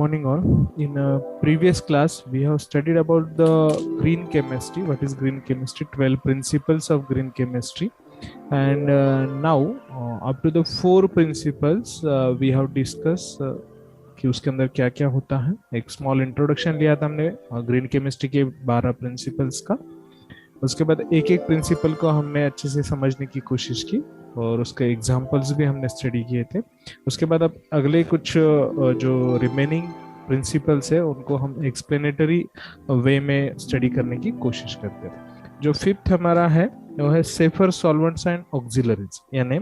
Morning all. In a previous class, we have studied about the green chemistry. What is green chemistry? 12 principles of green chemistry. And now, up to the 4 principles, we have discussed कि उसके अंदर क्या क्या होता है. एक small introduction लिया था हमने ग्रीन केमिस्ट्री के 12 प्रिंसिपल्स का. उसके बाद एक एक प्रिंसिपल को हमने अच्छे से समझने की कोशिश की और उसके एग्जांपल्स भी हमने स्टडी किए थे. उसके बाद अब अगले कुछ जो रिमेनिंग प्रिंसिपल्स है उनको हम एक्सप्लेनेटरी वे में स्टडी करने की कोशिश करते हैं. जो फिफ्थ हमारा है वो है सेफर सॉल्वेंट्स एंड ऑक्सिलरीज, यानी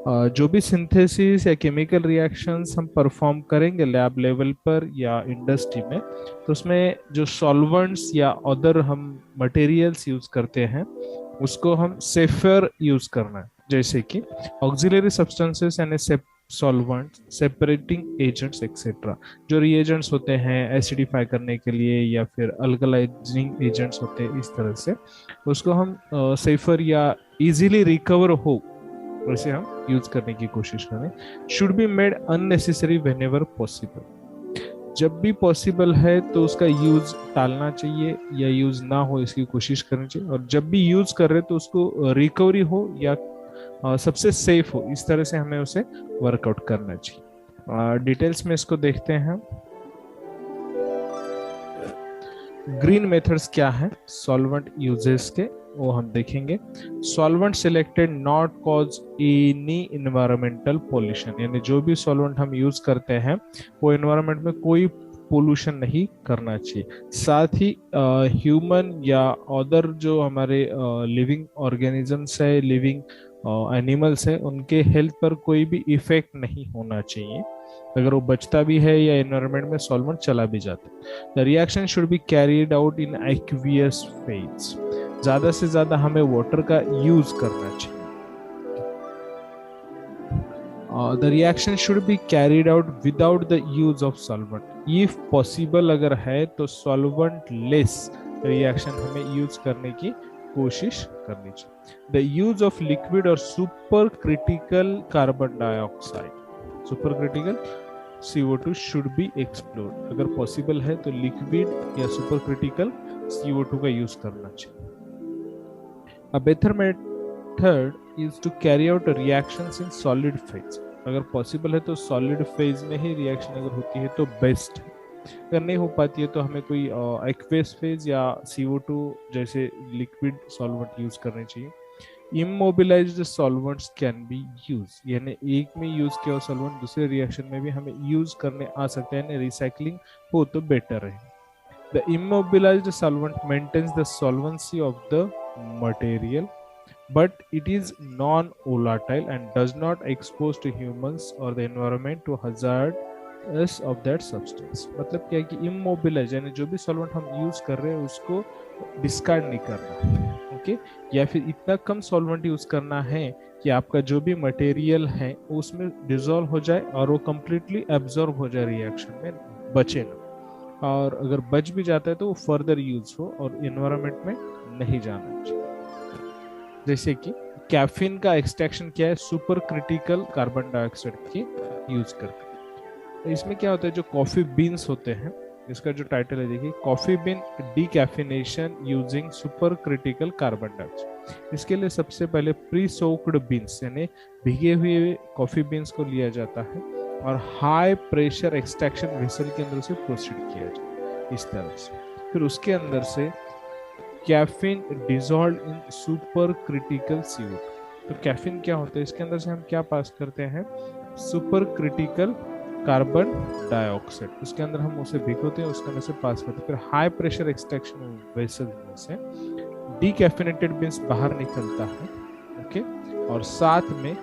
जो भी सिंथेसिस या केमिकल रिएक्शंस हम परफॉर्म करेंगे लैब लेवल पर या इंडस्ट्री में, तो उसमें जो सॉल्वेंट्स या अदर हम मटेरियल्स यूज करते हैं उसको हम सेफर यूज करना है. जैसे कि ऑक्सिलरी सब्सटेंसेस यानी सॉल्वेंट्स, सेपरेटिंग एजेंट्स एक्सेट्रा. जो रिएजेंट्स होते हैं एसिडिफाई करने के लिए या फिर अल्कलाइजिंग एजेंट्स होते हैं, इस तरह से उसको हम सेफर या इजीली रिकवर हो वैसे हम यूज करने की कोशिश करें. Should be made unnecessary whenever possible. जब भी पॉसिबल है तो उसका यूज टालना चाहिए या यूज ना हो इसकी कोशिश करनी चाहिए. और जब भी यूज कर रहे तो उसको रिकवरी हो या सबसे सेफ हो, इस तरह से हमें उसे वर्कआउट करना चाहिए. डिटेल्स में इसको देखते हैं. ग्रीन मेथड्स क्या है सॉल्वेंट यूजेस के, वो हम देखेंगे. Solvent selected not cause any environmental pollution, यानी जो भी सॉल्वेंट हम यूज करते हैं वो एनवायरमेंट में कोई पोल्यूशन नहीं करना चाहिए. साथ ही ह्यूमन या अदर जो हमारे लिविंग ऑर्गेनिजम्स है, लिविंग एनिमल्स है, उनके हेल्थ पर कोई भी इफेक्ट नहीं होना चाहिए अगर वो बचता भी है या एनवायरमेंट में सॉल्वेंट चला भी जाता है. The reaction should be carried out in aqueous phase. ज्यादा से ज्यादा हमें वाटर का यूज करना चाहिए. The reaction should be carried out without the use of solvent. If possible अगर है तो सॉल्वेंट लेस रिएक्शन हमें यूज करने की कोशिश करनी चाहिए. द यूज ऑफ लिक्विड और super critical carbon dioxide, super critical CO2 should be explored. अगर पॉसिबल है तो लिक्विड या सुपर क्रिटिकल CO2 का यूज करना चाहिए. A better method is to carry out reactions in solid phase. अगर possible है तो सॉलिड फेज में ही रिएक्शन अगर होती है तो बेस्ट है. अगर नहीं हो पाती है तो हमें कोई एक्वेस फेज या CO2 जैसे लिक्विड सॉल्वेंट यूज करने चाहिए. Immobilized solvents can be use, यानी एक में यूज किया हुआ सॉल्वेंट दूसरे रिएक्शन में भी हमें यूज करने आ सकते हैं, यानी रिसाइकलिंग हो तो बेटर है. The immobilized solvent maintains the solvency of the material but it is non-volatile and does not expose to humans or the environment to hazards of that substance. मतलब क्या है कि immobilize यानी जो भी सॉल्वेंट हम यूज कर रहे हैं उसको डिस्कार्ड नहीं करना, ओके. या फिर इतना कम सॉल्वेंट यूज करना है कि आपका जो भी मटेरियल है उसमें डिसॉल्व हो जाए और वो कंप्लीटली एब्जॉर्ब हो जाए, रिएक्शन में बचे ना. और अगर बच भी जाता है तो वो फर्दर यूज हो और एनवायरनमेंट में नहीं जाना चाहिए. जैसे कि कैफीन का एक्सट्रैक्शन क्या है, सुपर क्रिटिकल कार्बन डाइऑक्साइड की यूज करके. इसमें क्या होता है, जो कॉफी बीन्स होते हैं, इसका जो टाइटल है देखिए, coffee bean decaffeination using supercritical carbon dioxide. इसके लिए सबसे पहले प्री सोक्ड बीन्स यानी भीगे हुए कॉफी बीन्स को लिया जाता है और हाई प्रेशर एक्सट्रैक्शन वेसल के अंदर से प्रोसीड किया जाए इस तरह से. फिर उसके अंदर से caffeine dissolve in super critical CO2. तो कैफीन क्या होता है, इसके अंदर से हम क्या पास करते हैं, सुपर क्रिटिकल कार्बन डाइऑक्साइड. उसके अंदर हम उसे भिगोते हैं, उसके अंदर से पास करते हैं. फिर हाई प्रेशर एक्सट्रैक्शन वेसल में से डीकैफिनेटेड बीन्स बाहर निकलता है, ओके. और साथ में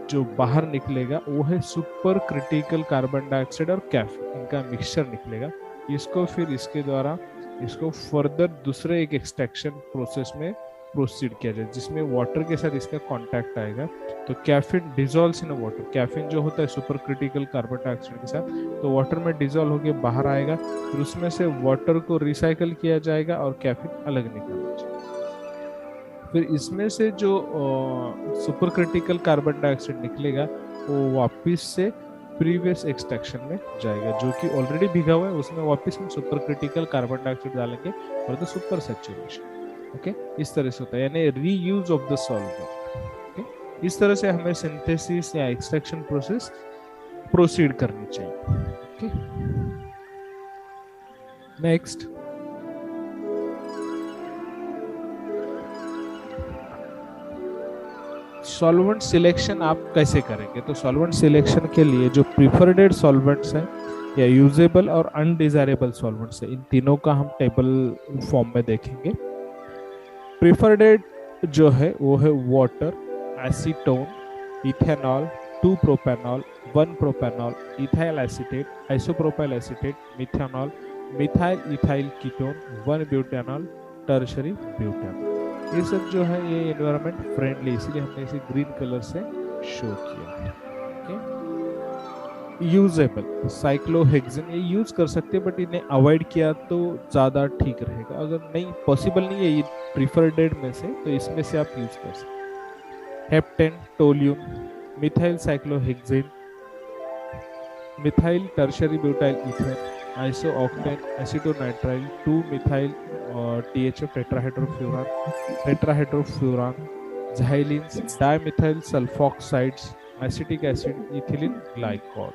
जो बाहर निकलेगा वो है सुपर क्रिटिकल कार्बन डाइऑक्साइड और कैफीन, इनका मिक्सचर निकलेगा. इसको फिर इसके द्वारा इसको फर्दर दूसरे एक एक्सट्रैक्शन प्रोसेस में प्रोसीड किया जाए जिसमें वाटर के साथ इसका कांटेक्ट आएगा. तो caffeine dissolves in water. Caffeine जो होता है सुपर क्रिटिकल कार्बन डाइऑक्साइड के साथ, तो वाटर में डिसॉल्व होकर बाहर आएगा. फिर उसमें से वाटर को रिसाइकल किया जाएगा और कैफीन अलग निकलना चाहिए. फिर इसमें से जो सुपर क्रिटिकल कार्बन डाइऑक्साइड निकलेगा वो वापस से प्रीवियस एक्सट्रैक्शन में जाएगा, जो कि ऑलरेडी भीगा हुआ है उसमें वापस हम सुपर क्रिटिकल कार्बन डाइऑक्साइड डालेंगे for the super saturation. Okay, इस तरह से होता है, यानी reuse of the solvent. Okay, इस तरह से हमें सिंथेसिस या एक्सट्रैक्शन प्रोसेस प्रोसीड करनी चाहिए। ओके, नेक्स्ट, सॉल्वेंट सिलेक्शन आप कैसे करेंगे? तो सॉल्वेंट सिलेक्शन के लिए जो प्रिफर्ड सॉल्वेंट्स हैं या यूजेबल और अनडिजायरेबल सॉल्वेंट्स हैं, इन तीनों का हम टेबल फॉर्म में देखेंगे। प्रिफर्ड जो है वो है water, acetone, ethanol, 2 propanol, 1 propanol, ethyl acetate, isopropyl acetate, methanol, methyl ethyl ketone, 1 butanol, tertiary butanol. ये सब जो है ये एनवायरनमेंट फ्रेंडली, इसलिए हमने इसे ग्रीन कलर से शो किया है। ओके, यूजेबल, साइक्लोहेक्सेन ये यूज कर सकते हैं, बट इन्हें अवॉइड किया तो ज़्यादा ठीक रहेगा। अगर नहीं पॉसिबल नहीं है ये प्रिफर्ड में से, तो इसमें से आप यूज कर सकते हैं। Heptane, toluene, methyl cyclohexane, methyl tertiary butyl ether, isooctane, acetonitrile, 2 methyl THF tetrahydrofuran, tetrahydrofuran, xylenes, dimethyl sulfoxides, acetic acid, ethylene glycol.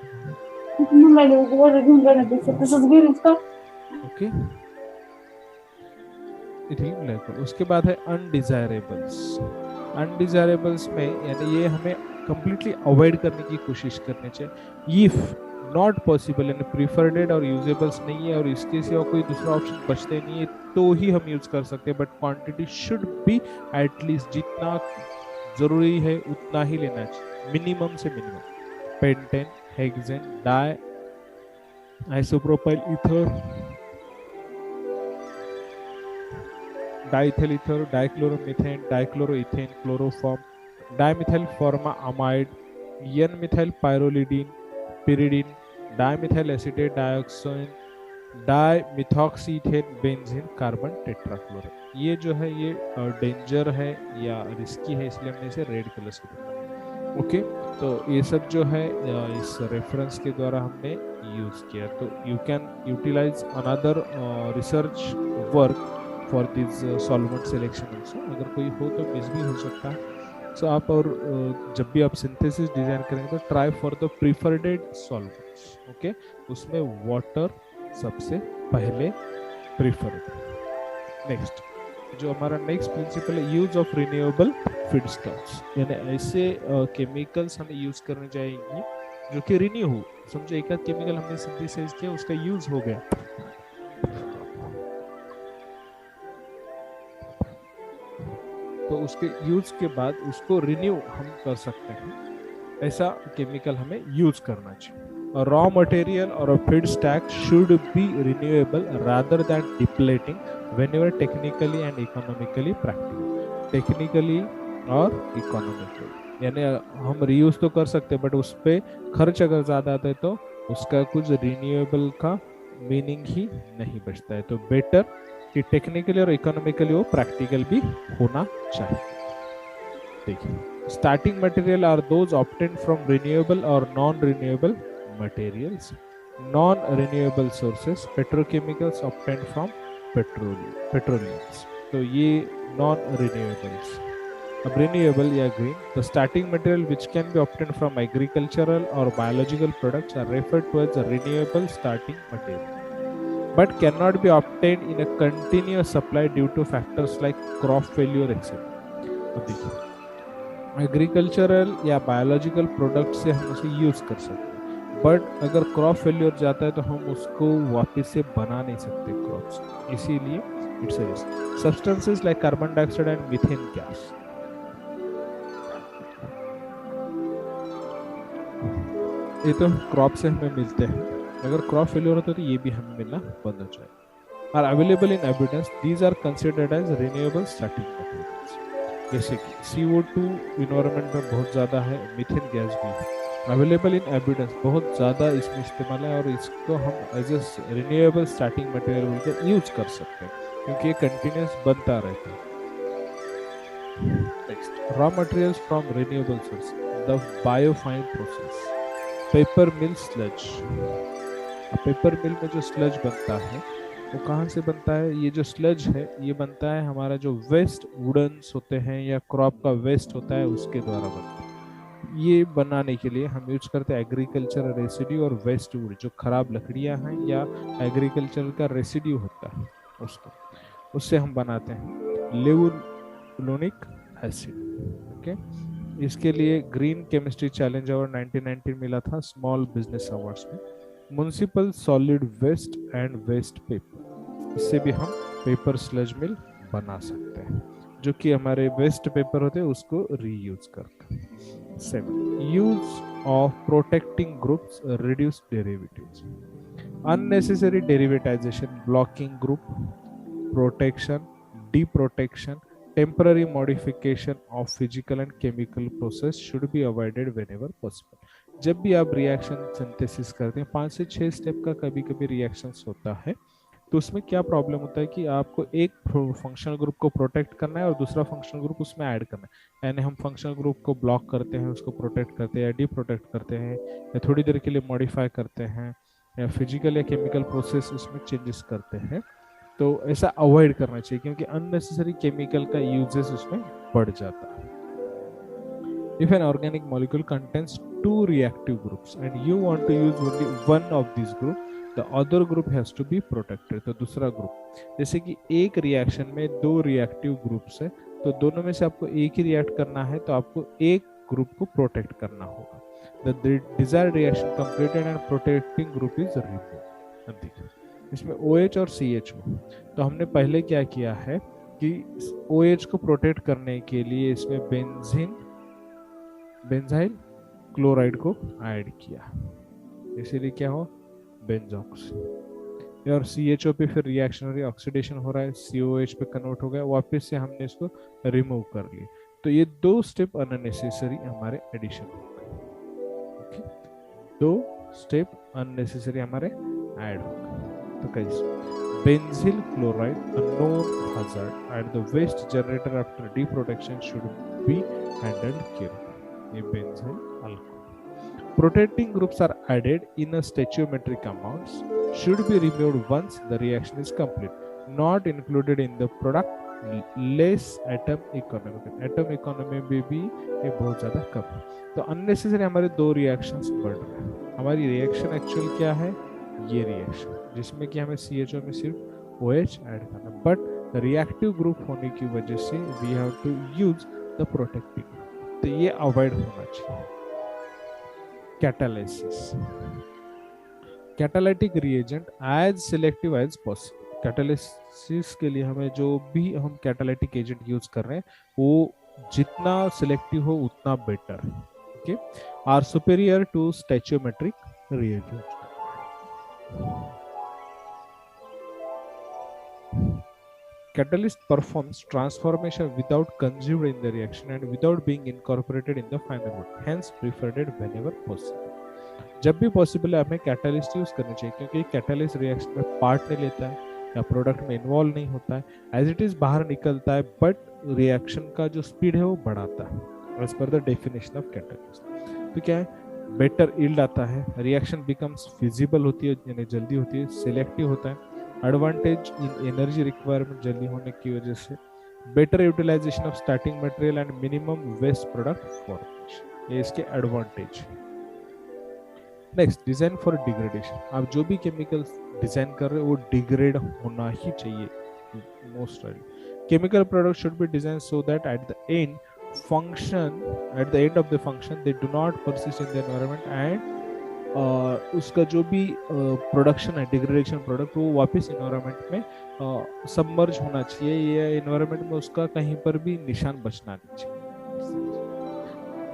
Okay, ethylene glycol. उसके बाद है अनडिजायरेबल्स। अनडिजायरेबल्स में यानी ये हमें कंप्लीटली अवॉइड करने की कोशिश करनी चाहिए। इफ नॉट पॉसिबल, यानी प्रिफर्ड और यूजेबल्स नहीं है और इसके सिवा कोई दूसरा ऑप्शन बचते नहीं है, तो ही हम यूज कर सकते हैं, but quantity should be at least जितना जरूरी है उतना ही लेना चाहिए, मिनिमम से minimum. Pentane, hexane, diisopropyl ether, diethyl ether, dichloromethane, dichloroethane, chloroform, dimethyl formamide, N methyl pyrrolidine, pyridine, dimethyl acetate, dioxane, dimethoxyethane, benzene, carbon tetrachloride. ये जो है ये डेंजर है या रिस्की है, इसलिए हमने इसे रेड कलर से बताया। ओके, तो ये सब जो है इस रेफरेंस के द्वारा हमने यूज किया। तो you can utilize another research work for this solvent selection also, अगर कोई हो तो मिस भी हो सकता है। सो आप और जब भी आप सिंथेसिस डिजाइन करेंगे तो try for the preferred solvents. Okay, उसमें वाटर सबसे पहले प्रिफर्ड। नेक्स्ट, जो हमारा नेक्स्ट प्रिंसिपल है, यूज ऑफ रिन्यूएबल फीडस्टॉक्स, यानी ऐसे केमिकल्स हमें यूज करने चाहिए जो कि रिन्यू हो। समझो एक आध केमिकल हमने सिंथेसाइज किया, उसका यूज हो गया, तो उसके यूज के बाद उसको रिन्यू हम कर सकते हैं, ऐसा केमिकल हमें यूज करना चाहिए। रॉ मटेरियल और feed stack should be renewable rather than depleting whenever technically and economically practical. Technically और इकोनॉमिकली, यानी हम रीयूज तो कर सकते हैं, बट उस पर खर्च अगर ज़्यादा आता है तो उसका कुछ रिन्यूएबल का मीनिंग ही नहीं बचता है। तो बेटर कि टेक्निकली और इकोनॉमिकली वो प्रैक्टिकल भी होना चाहिए। देखिए, starting material are those obtained from renewable और non renewable materials. Non renewable sources, petrochemicals obtained from petroleums. तो ये नॉन रिन्यूएबल्स। अब रिन्यूएबल या green, the starting material which can be obtained from agricultural और biological products are referred to as renewable starting material, but cannot be obtained in a continuous supply due to factors like crop failure etc. अब देखिए, agricultural या biological product से हम उसे use कर सकते हैं, बट अगर क्रॉप फेल्योर जाता है तो हम उसको वापस से बना नहीं सकते क्रॉप्स, इसीलिए it's a risk. Substances like carbon dioxide and methane gas, ये तो क्रॉप से हमें मिलते हैं, अगर क्रॉप फेलियर होता है तो ये भी हमें मिलना बंद हो जाएगा। Are available in evidence, these are considered as renewable starting materials. जैसे कि CO2 इन्वायरमेंट में बहुत ज़्यादा है, मीथेन गैस भी है, अवेलेबल इन एविडेंस, बहुत ज़्यादा इसमें इस्तेमाल है और इसको हम as a renewable starting material बोलकर यूज कर सकते हैं क्योंकि ये कंटिन्यूस बनता रहता है। Next, raw materials from renewable source, the biofine process. Paper mill sludge. Paper mill में जो स्लज बनता है वो कहाँ से बनता है? ये जो स्लज है ये बनता है हमारा जो वेस्ट वुडन्स होते हैं या क्रॉप का वेस्ट होता है उसके द्वारा बनता है। ये बनाने के लिए हम यूज करते हैं एग्रीकल्चर रेसिड्यू और वेस्ट वुड, जो खराब लकड़ियां हैं या एग्रीकल्चर का रेसिड्यू होता है उसको, उससे हम बनाते हैं लेवुलोनिक एसिड। ओके, इसके लिए ग्रीन केमिस्ट्री चैलेंज अवार्ड 1919 मिला था स्मॉल बिजनेस अवार्ड्स में। Municipal solid waste and waste paper, इससे भी हम पेपर स्लज मिल बना सकते हैं, जो कि हमारे वेस्ट पेपर होते हैं उसको रीयूज करके। 7 use of protecting groups reduce derivatives. Unnecessary derivatization, blocking group, protection, deprotection, temporary modification of physical and chemical process should be avoided whenever possible। जब भी आप रिएक्शन सिंथेसिस करते हैं, 5 से 6 स्टेप का कभी कभी रिएक्शंस होता है, तो उसमें क्या प्रॉब्लम होता है कि आपको एक फंक्शनल ग्रुप को प्रोटेक्ट करना है और दूसरा फंक्शनल ग्रुप उसमें ऐड करना है। यानी हम फंक्शनल ग्रुप को ब्लॉक करते हैं, उसको प्रोटेक्ट करते हैं या डिप्रोटेक्ट करते हैं, या थोड़ी देर के लिए मॉडिफाई करते हैं, या फिजिकल या केमिकल प्रोसेस उसमें चेंजेस करते हैं। तो ऐसा अवॉइड करना चाहिए क्योंकि अननेसेसरी केमिकल का यूजेस उसमें बढ़ जाता है। If an organic molecule contains 2 reactive groups and you want to use only one of these group, the other group has to be protected। तो दूसरा ग्रुप, जैसे कि एक रिएक्शन में 2 रिएक्टिव ग्रुप्स है, तो दोनों में से आपको एक ही रिएक्ट करना है, तो आपको एक ग्रुप को प्रोटेक्ट करना होगा। The desired reaction completed and protecting group is removed। इसमें OH और CHO, तो हमने पहले क्या किया है कि OH को प्रोटेक्ट करने के लिए इसमें बेंजाइल क्लोराइड को ऐड किया, इसीलिए क्या हो बेंजॉक्स। और CHO पे फिर रिएक्शनरी ऑक्सीडेशन हो रहा है, COH पे कन्वर्ट हो गया, वापस से हमने इसको रिमूव कर लिया। तो ये 2 स्टेप अननेसेसरी हमारे एडिशन हो गए। 2 स्टेप अननेसेसरी हमारे ऐड हो गए। तो कैसे बेंजील chloride a known hazard and the waste generator after deprotection should be handled carefully। ये बेंजील alcohol. Protecting groups are added in a stoichiometric amounts, should be removed once the reaction is complete, not included in the product, less atom economy। Atom economy में भी ये बहुत ज्यादा कम है। तो unnecessary हमारे 2 reactions बढ़ रहे हैं। हमारी रिएक्शन एक्चुअल क्या है? ये रिएक्शन जिसमें कि हमें CHO में सिर्फ OH ऐड करना, बट रिएक्टिव ग्रुप होने की वजह से we have to use the protective, तो ये अवॉइड होना चाहिए। Catalysis, catalytic reagent as selective as possible. Catalysis के लिए हमें जो भी हम कैटालिटिक एजेंट यूज कर रहे हैं वो जितना सिलेक्टिव हो उतना बेटर है। Okay, are superior to stoichiometric reagent. Catalyst performs transformation without consumed in the reaction and without being incorporated in the final product, hence preferred whenever possible। जब भी पॉसिबल है हमें कैटालिस्ट यूज करना चाहिए, क्योंकि कैटालिस्ट रिएक्शन में part नहीं लेता है या प्रोडक्ट में इन्वॉल्व नहीं होता है, एज इट इज बाहर निकलता है, बट रिएक्शन का जो स्पीड है वो बढ़ाता है as per the definition of catalyst. तो क्या है, बेटर यील्ड आता है, रिएक्शन बिकम्स फिजिबल होती है यानी जल्दी होती है, सिलेक्टिव होता है, एडवांटेज इन एनर्जी रिक्वायरमेंट जल्दी होने की वजह से, better utilization of starting material and minimum waste product formation, ये इसके advantage. Next, design for degradation. आप जो भी केमिकल डिजाइन कर रहे हो वो डिग्रेड होना ही चाहिए most of chemical product should be design so that at the end of the function they do not persist in the environment and उसका जो भी प्रोडक्शन है डिग्रेडेशन प्रोडक्ट वो वापस एनवायरनमेंट में सबमर्ज होना चाहिए, या एनवायरनमेंट में उसका कहीं पर भी निशान बचना नहीं चाहिए।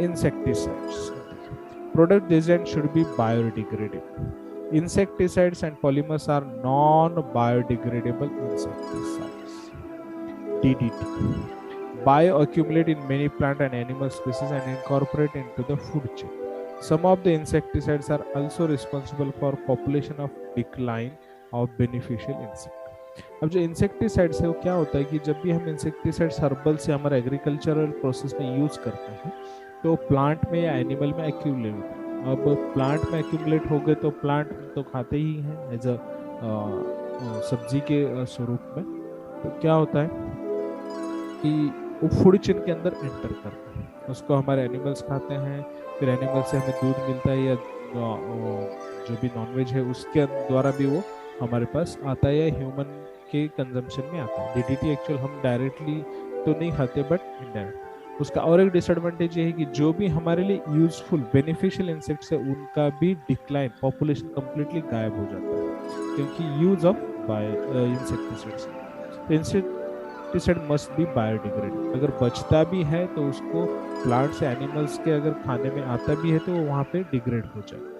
Insecticides, product design should be biodegradable। Insecticides and polymers are non-biodegradable insecticides। DDT, bioaccumulate in many plant and animal species and incorporate into the food chain। Some of the insecticides are also responsible for population of decline of beneficial insect। अब जो insecticides है वो क्या होता है कि जब भी हम इंसेक्टिसाइड्स हर्बल से हमारे एग्रीकल्चरल प्रोसेस में यूज करते हैं तो प्लांट में या एनिमल में एक्यूमुलेट होता है, अब प्लांट में एक्यूमुलेट हो गए तो प्लांट तो खाते ही हैं एज अ सब्जी के स्वरूप में। तो क्या होता है कि वो फूड चेन के अंदर एंटर करता है, उसको हमारे एनिमल्स खाते हैं, फिर एनिमल से हमें दूध मिलता है या जो भी नॉनवेज है उसके द्वारा भी वो हमारे पास आता है या ह्यूमन के कंजम्पशन में आता है। डीडीटी एक्चुअल हम डायरेक्टली तो नहीं खाते बट इनडायरेक्ट। उसका और एक डिसएडवांटेज ये है कि जो भी हमारे लिए यूजफुल बेनिफिशियल इंसेक्ट्स है उनका भी डिक्लाइन, पॉपुलेशन कंप्लीटली गायब हो जाता है क्योंकि यूज ऑफ बाय इंसेक्टिसाइड्स। तो इंसेक्टिसाइड मस्ट बी बायोडिग्रेडेबल, अगर बचता भी है तो उसको प्लांट से एनिमल्स के अगर खाने में आता भी है तो वो वहाँ पे डिग्रेड हो जाए।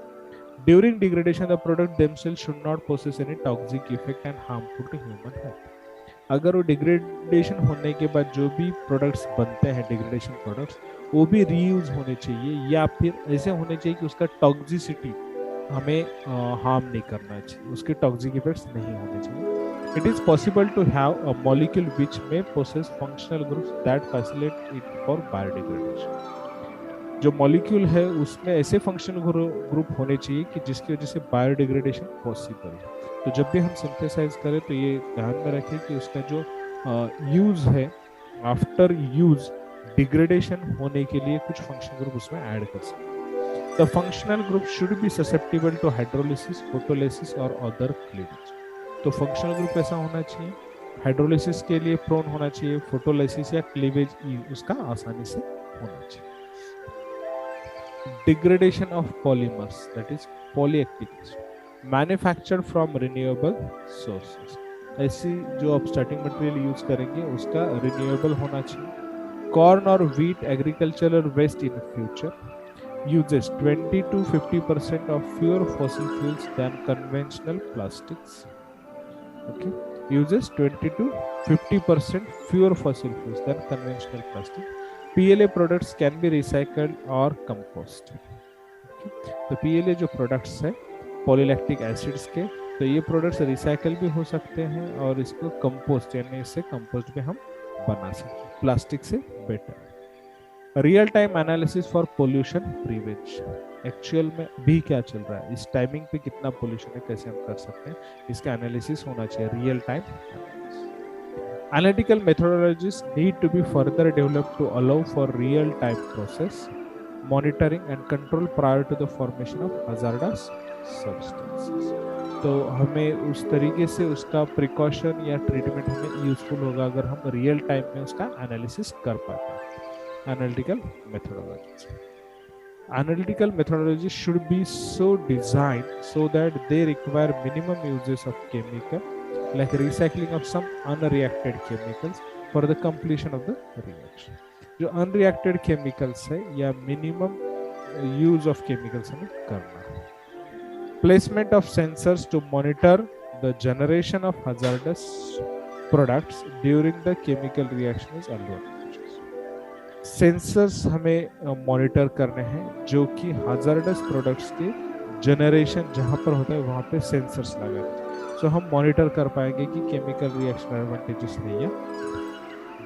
During degradation the product themselves should not possess any toxic effect and harmful to human health. अगर वो डिग्रेडेशन होने के बाद जो भी प्रोडक्ट्स बनते हैं डिग्रेडेशन प्रोडक्ट्स वो भी रीयूज होने चाहिए या फिर ऐसे होने चाहिए कि उसका टॉक्सिसिटी हमें हार्म नहीं करना चाहिए, उसके टॉक्सिक इफेक्ट्स नहीं होने चाहिए। It is possible to have a molecule which may possess functional groups that facilitate it for biodegradation. जो मॉलिक्यूल है उसमें ऐसे फंक्शनल ग्रुप होने चाहिए कि जिसकी वजह से बायोडिग्रेडेशन पॉसिबल है। तो जब भी हम सिंथेसाइज करें तो ये ध्यान में रखें कि उसका जो यूज है आफ्टर यूज डिग्रेडेशन होने के लिए कुछ फंक्शनल ग्रुप उसमें ऐड कर सकते हैं। The functional group should be susceptible to hydrolysis, photolysis और अदर क्लीवेज। तो फंक्शनल ग्रुप ऐसा होना चाहिए, हाइड्रोलिसिस के लिए प्रोन होना चाहिए, फोटोलिसिस या क्लीवेज उसका आसानी से होना चाहिए। Degradation of polymers that is polylactic acid manufactured from renewable sources. ऐसी जो आप स्टार्टिंग मटेरियल यूज करेंगे उसका रिन्यूएबल होना चाहिए। कॉर्न और wheat agricultural waste in future uses 20 to 50% of fewer fossil fuels than conventional plastics. Okay, uses 20 to 50% fewer fossil fuels than conventional plastic. PLA products can be recycled or compost. Okay? तो PLA जो products है polylactic acids के, तो ये products recycle भी हो सकते हैं और इसको कंपोस्ट यानी इससे कंपोस्ट भी हम बना सकते हैं प्लास्टिक से better. Real time analysis for pollution prevention. Actual में भी क्या चल रहा है, इस टाइमिंग पे कितना पोल्यूशन है, कैसे हम कर सकते हैं, इसका एनालिसिस होना चाहिए, real time analysis. Analytical methodologies need to be further developed to allow for real-time process, monitoring and control prior to the formation of hazardous substances. तो हमें उस तरीके से उसका प्रिकॉशन या ट्रीटमेंट हमें यूजफुल होगा अगर हम रियल टाइम में उसका एनालिसिस कर पाते हैं। Analytical methodologies. Analytical methodologies should be so designed so that they require minimum uses of chemical like recycling of some unreacted chemicals for the completion of the reaction. जो unreacted chemicals है या minimum use of chemicals हमें करना है। Placement of sensors to monitor the generation of hazardous products during the chemical reaction is allowed. Sensors हमें monitor करने हैं जो कि hazardous प्रोडक्ट्स के जनरेशन जहाँ पर होता है वहाँ पे सेंसर्स लगा है, सो हम मॉनिटर कर पाएंगे कि केमिकल रिएक्शन एडवांटेजेस नहीं है।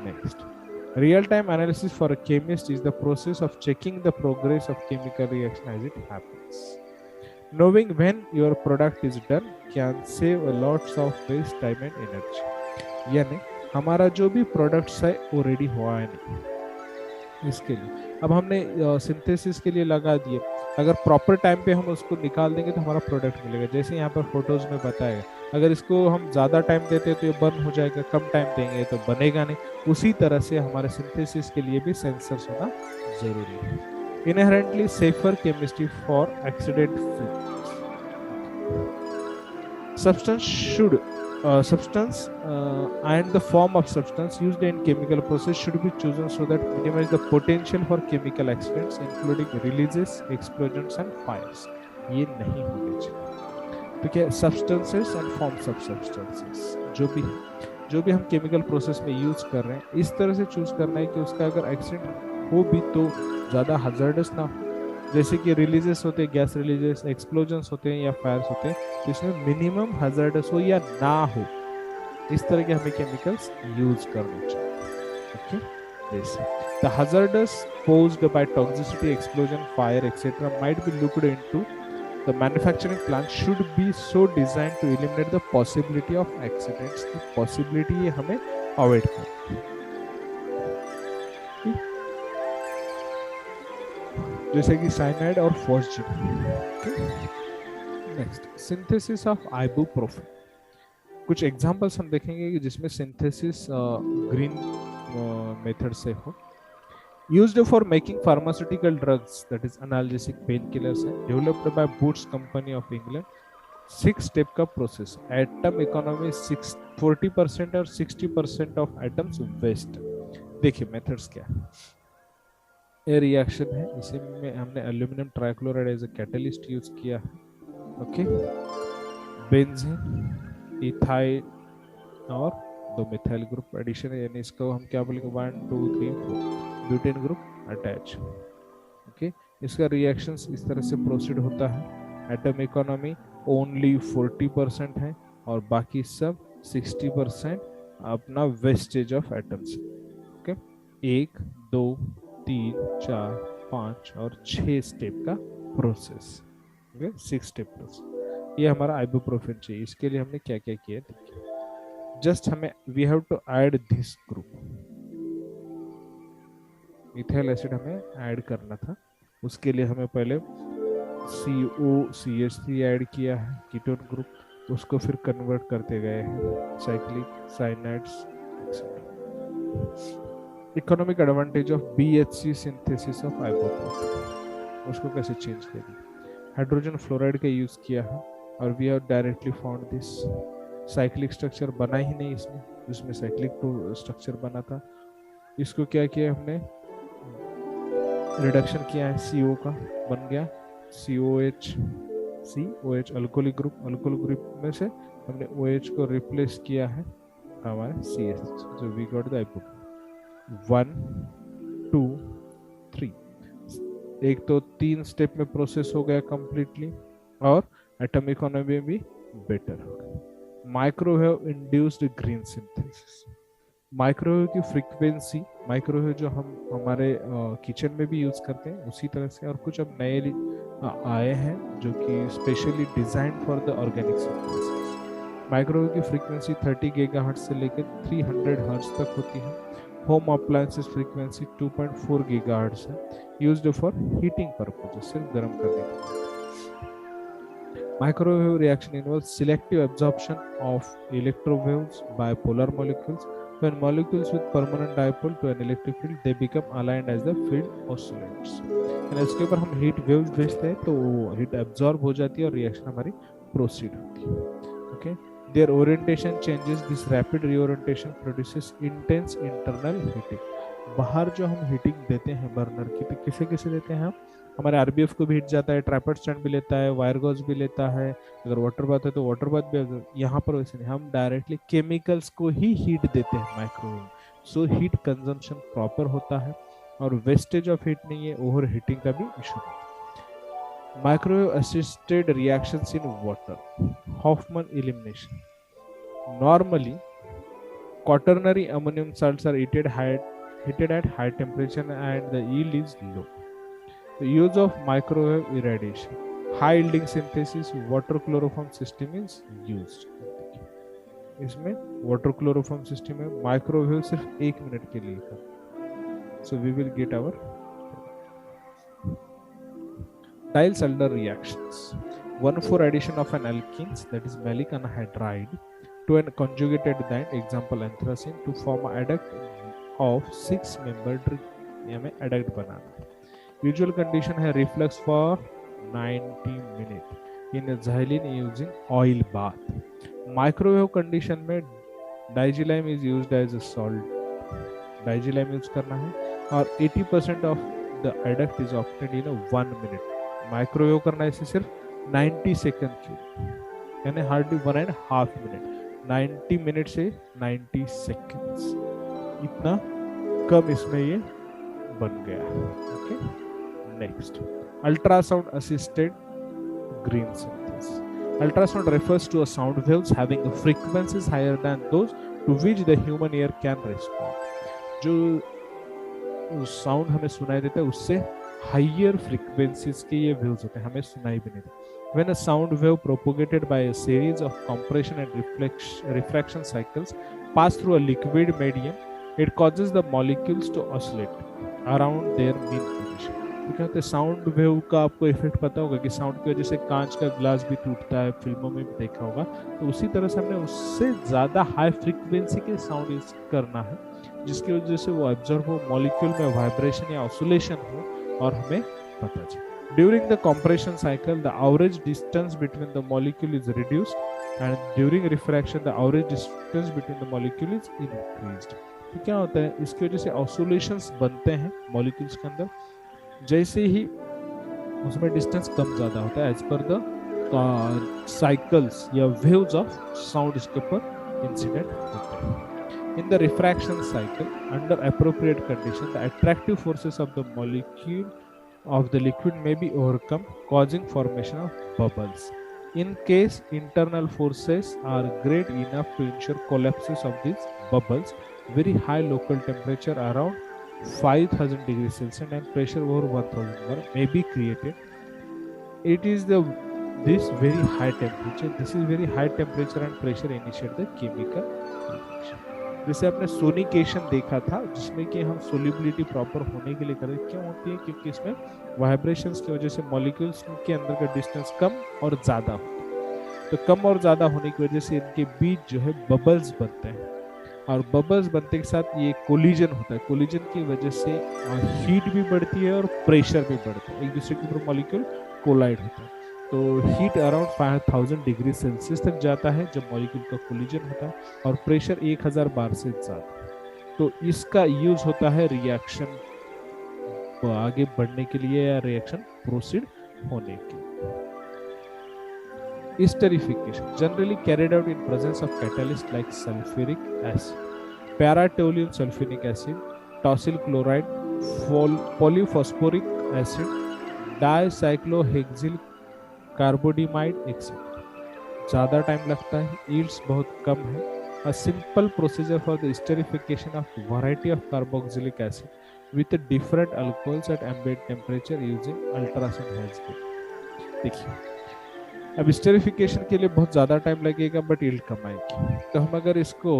Next, real time analysis for a chemist is the process of checking the progress of chemical reaction as it happens. Knowing when your product is done can save a lots of waste time and energy. यानी हमारा जो भी products है वो ready हुआ है नहीं इसके लिए, अब हमने सिंथेसिस के लिए लगा दिए, अगर प्रॉपर टाइम पे हम उसको निकाल देंगे तो हमारा प्रोडक्ट मिलेगा। जैसे यहाँ पर फोटोज में बताया, अगर इसको हम ज़्यादा टाइम देते हैं तो ये बर्न हो जाएगा, कम टाइम देंगे तो बनेगा नहीं। उसी तरह से हमारे सिंथेसिस के लिए भी सेंसर्स होना जरूरी है। Inherently safer chemistry for accident free. Substance and the form of substance used in chemical process should be chosen so that minimize the potential for chemical accidents including releases, explosions and fires. ये नहीं होने चाहिए। तो क्या substances and forms of substances जो भी हम chemical process में यूज कर रहे हैं इस तरह से चूज करना है कि उसका अगर एक्सीडेंट हो भी तो ज़्यादा hazardous ना हो। जैसे कि रिलीजेस होते हैं, गैस रिलीजेस, एक्सप्लोजन्स होते हैं या फायर्स होते हैं, तो इसमें मिनिमम हैजर्डस हो या ना हो इस तरह के हमें केमिकल्स यूज करने चाहिए। ओके, जैसे The hazards posed by toxicity, explosion, fire, etc. might be looked into. The manufacturing plant should be so designed to eliminate the possibility of accidents. The possibility ये हमें avoid करनी है, जैसे कि cyanide और phosgene. Next, synthesis of ibuprofen. कुछ examples हम देखेंगे कि जिसमें सिंथेसिस ग्रीन मेथड से हो। Used for making pharmaceutical drugs, that is analgesic painkillers, developed by Boots Company of England। 6 step का प्रोसेस, एटम इकोनॉमी 40% और 60% ऑफ एटम्स वेस्ट। देखिए मेथड्स क्या है। ये रिएक्शन है, इसी में हमने aluminium trichloride as a catalyst use किया है। ओके, बेंजीन, इथाइल और 2 मिथाइल ग्रुप एडिशन है, यानी इसको हम क्या बोलेंगे 1 2 3 4 ब्यूटेन ग्रुप अटैच। ओके, इसका रिएक्शंस इस तरह से प्रोसीड होता है। एटम इकोनॉमी ओनली 40% है और बाकी सब 60% अपना वेस्टेज ऑफ एटम्स। ओके, 1 2 3 4 5 और 6 स्टेप का प्रोसेस। Okay, 6 step process. ये हमारा आइबुप्रोफेन चाहिए। इसके लिए हमने क्या क्या किया देखिए। जस्ट हमें we have to add this group, ethyl acid हमें ऐड करना था। उसके लिए हमें पहले COCH3 ऐड किया है कीटोन ग्रुप, उसको फिर कन्वर्ट करते गए हैं cyclic cyanides. Economic advantage of BHC synthesis of ibuprofen, उसको कैसे चेंज करें। हाइड्रोजन फ्लोराइड का यूज किया है और we have directly found this. Cyclic structure बना ही नहीं इसमें, जिसमें साइक्लिक स्ट्रक्चर बना था इसको क्या किया हमने, रिडक्शन किया है, CO का बन गया COH अल्कोहलिक ग्रुप में से हमने OH को रिप्लेस किया है हमारे CH, so we got the ibuprofen 1 2 3। एक तो 3 स्टेप में प्रोसेस हो गया कंप्लीटली और एटम इकोनॉमी भी बेटर हो गया। Microwave induced green synthesis, microwave की फ्रीक्वेंसी, माइक्रोवेव जो हम हमारे किचन में भी यूज करते हैं उसी तरह से, और कुछ अब नए आए हैं जो कि specially designed for the organic synthesis. Microwave की फ्रीक्वेंसी 30 गीगाहर्ट्ज से लेकर 300 हर्ट्ज तक होती है। होम अप्लायंसेस फ्रीक्वेंसी 2.4 गीगाहर्ट्ज है, यूज्ड फॉर हीटिंग पर्पज, सिर्फ गर्म करने के लिए। Microwave reaction involves selective absorption of electrowaves by polar molecules. When molecules with permanent dipole to an electric field, they become aligned as the field oscillates. यानी इसके ऊपर हम हीट वेव्स भेजते हैं तो हीट एब्जॉर्ब हो जाती है और रिएक्शन हमारी प्रोसीड होती है। Okay, their orientation changes, this rapid reorientation produces intense internal heating. बाहर जो हम हीटिंग देते हैं बर्नर की, तो किसे किसे देते हैं हम, हमारे RBF को भी हीट जाता है, ट्राइपॉड स्टैंड भी लेता है, वायर गॉज भी लेता है, अगर वाटर बाथ है तो वाटर बाथ भी। यहाँ पर वैसे नहीं, हम डायरेक्टली केमिकल्स को ही हीट देते हैं microwave, so heat consumption proper होता है और वेस्टेज ऑफ हीट नहीं है, ओवर हीटिंग का भी इशू नहीं। Microwave assisted reactions in water, Hoffmann elimination. Normally quaternary ammonium salts are heated at high temperature and the yield is low. The use of microwave irradiation, high yielding synthesis, water chloroform system is used. इसमें water chloroform system में microwave सिर्फ 1 minute के लिए था, so we will get our Diels-Alder reactions. 1,4 addition of an alkenes, that is malic anhydride, to an conjugated diene, example anthracene, to form an adduct of 6-membered ring. हमें adduct बनाना है। Usual condition है reflux for 90 minutes in xylene using oil bath. Microwave condition में digylamine is used as a salt. Digylamine use करना है और 80% of the adduct is obtained in 1 minute. Microwave करना है इसे सिर्फ 90 सेकंड के, यानी हार्डली 1.5 मिनट। 90 मिनट से 90 सेकंड्स, इतना कम इसमें ये बन गया। Okay, next, ultrasound assisted green synthesis. Ultrasound refers to a sound waves having frequencies higher than those to which the human ear can respond. जो साउंड हमें सुनाई देता है उससे हाइयर फ्रीक्वेंसीज के ये वेव्स होते हैं, हमें सुनाई भी नहीं देते. When a sound wave propagated by a series of compression and refraction cycles pass through a liquid medium, it causes the molecules to oscillate around their mean position. तो क्या होता है, साउंड वेव का आपको इफेक्ट पता होगा कि sound की वजह से कांच का ग्लास भी टूटता है, फिल्मों में भी देखा होगा. तो उसी तरह से हमने उससे ज़्यादा हाई फ्रीक्वेंसी के साउंड यूज करना है जिसकी वजह से वो एब्जॉर्ब हो, मॉलिक्यूल में वाइब्रेशन या ऑसिलेशन हो और हमें पता चले. During the compression cycle, the average distance between the molecule is reduced, and during refraction, the average distance between the molecule is increased. तो क्या होता है, इसकी वजह से oscillations बनते हैं molecules के अंदर. जैसे ही उसमें distance कम ज़्यादा होता है as per the cycles या waves of sound इसके ऊपर incident होते हैं. In the refraction cycle, under appropriate condition, the attractive forces of the molecule of the liquid may be overcome, causing formation of bubbles. In case internal forces are great enough to ensure collapses of these bubbles, very high local temperature around 5000 degrees Celsius and pressure over 1000 bar may be created. It is this very high temperature. This is very high temperature and pressure initiate the chemical reaction. जैसे आपने sonication देखा था जिसमें कि हम solubility proper होने के लिए करें, क्यों होती है, क्योंकि इसमें वाइब्रेशंस की वजह से मॉलिक्यूल्स के अंदर का डिस्टेंस कम और ज़्यादा होता है. तो कम और ज़्यादा होने की वजह से इनके बीच जो है बबल्स बनते हैं और बबल्स बनते के साथ ये कोलिजन होता है. कोलिजन की वजह से हीट भी बढ़ती है और प्रेशर भी बढ़ता है, एक दूसरे के ऊपर मॉलिक्यूल कोलाइड होता है. तो हीट अराउंड 5000 डिग्री सेल्सियस तक जाता है जब मॉलिक्यूल का कोलिजन होता है और प्रेशर 1000 बार से ज़्यादा. तो इसका यूज होता है रिएक्शन आगे बढ़ने के लिए या रिएक्शन प्रोसीड होने के लिए. Esterification generally carried out in presence of catalysts like sulfuric acid, para-toluene sulfonic acid, tosyl chloride, polyphosphoric acid, dicyclohexyl carbodiimide etcetera. ज़्यादा टाइम लगता है, यील्ड्स बहुत कम है. A simple procedure for the esterification of variety of carboxylic acid with different alcohols at ambient temperature using ultrasound has been. देखिए, अब esterification के लिए बहुत ज़्यादा टाइम लगेगा बट यील्ड कम आएगी. तो हम अगर इसको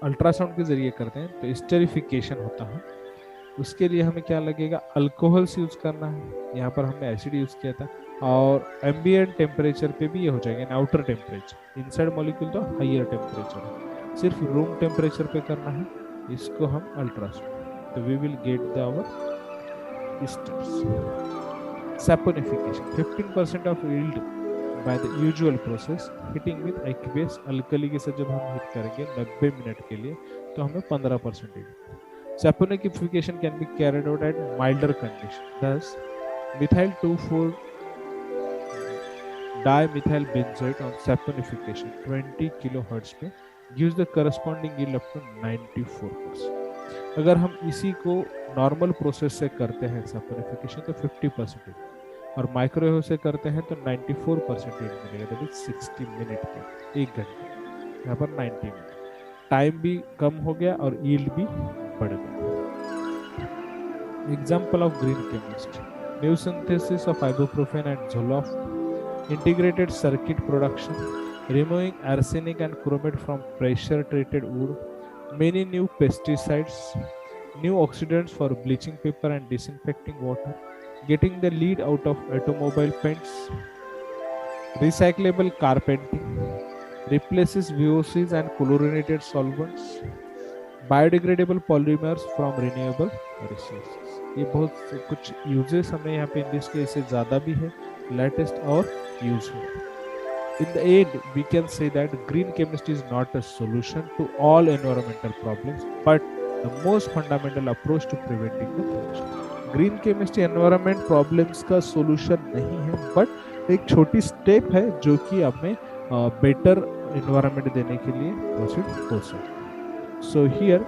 अल्ट्रासाउंड के जरिए करते हैं तो एस्टरिफिकेशन होता है. उसके लिए हमें क्या लगेगा, अल्कोहल्स यूज करना है. यहाँ पर हमने एसिड यूज किया था और एम्बिएंट टेम्परेचर पे भी ये हो जाएगा, आउटर टेम्परेचर. इनसाइड मॉलिक्यूल तो हायर टेम्परेचर है, सिर्फ रूम टेम्परेचर पे करना है. इसको हम अल्ट्रासाउंड, तो we will get the our esters. Saponification 15% of yield by the usual process. Heating with aqueous alkali के साथ जब हम हीट करेंगे 90 मिनट के लिए तो हमें 15% yield. Saponification can be carried out at milder condition. Thus, methyl 2,4 dimethyl benzoate on saponification 20 kHz पे gives the corresponding yield up to 94%. अगर हम इसी को नॉर्मल प्रोसेस से करते हैं saponification तो 50% और माइक्रोवेव से करते हैं तो 94% मिलेगा. दैट इज 60 मिनट पे, 1 घंटे. यहाँ पर 90 मिनट, टाइम भी कम हो गया और यील्ड भी बढ़ गया. Example of green chemistry, new synthesis of ibuprofen and Zoloft, integrated circuit production, removing arsenic and chromate from pressure treated wood, many new pesticides, new oxidants for bleaching paper and disinfecting water, getting the lead out of automobile paints, recyclable carpeting, replaces VOCs and chlorinated solvents, biodegradable polymers from renewable resources. ये बहुत कुछ uses हमें यहाँ पे English के इससे ज़्यादा भी है, लेटेस्ट और useful. In the end, we can say that green chemistry is not a solution to all environmental problems, but the most fundamental approach to preventing the pollution. Green chemistry environment problems का solution नहीं है, but एक छोटी step है जो कि हमें better environment देने के लिए proceed हो सकता है. So here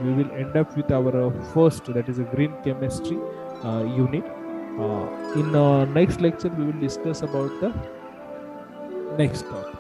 we will end up with our first, that is a green chemistry unit. In next lecture we will discuss about the next topic.